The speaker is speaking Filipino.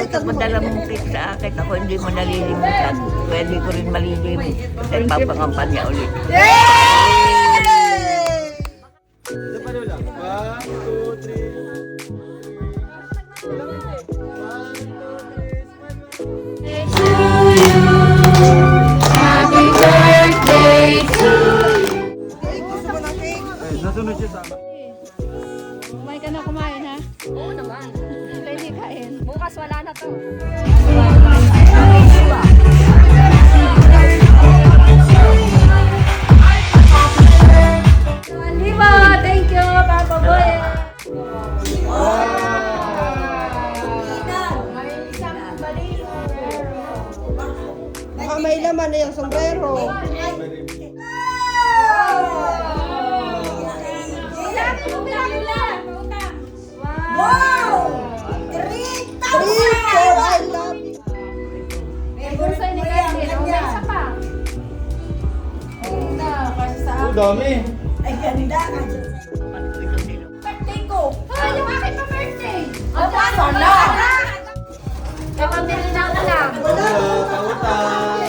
sa padala mong cake sa akin. Ako hindi mo nalilimutan. Pwede ko rin malilimut. At papangampanya ulit. Ito pa lang. 1, 2, 3. Nasunod siya sa akin. Kumain ka na kumain, ha? Oo naman. Pwede kain. Bukas wala na to. Libo! Thank you, Papa Boy! Baka may laman na yung sombrero. Wow! Three, four, I love you. Bulsa ni Carmen. O, may isa pa. Ang dami. Birthday ko. Ah, yung akin pa birthday! Ang paano na? Eh, pambili na lang. Wala, pauta.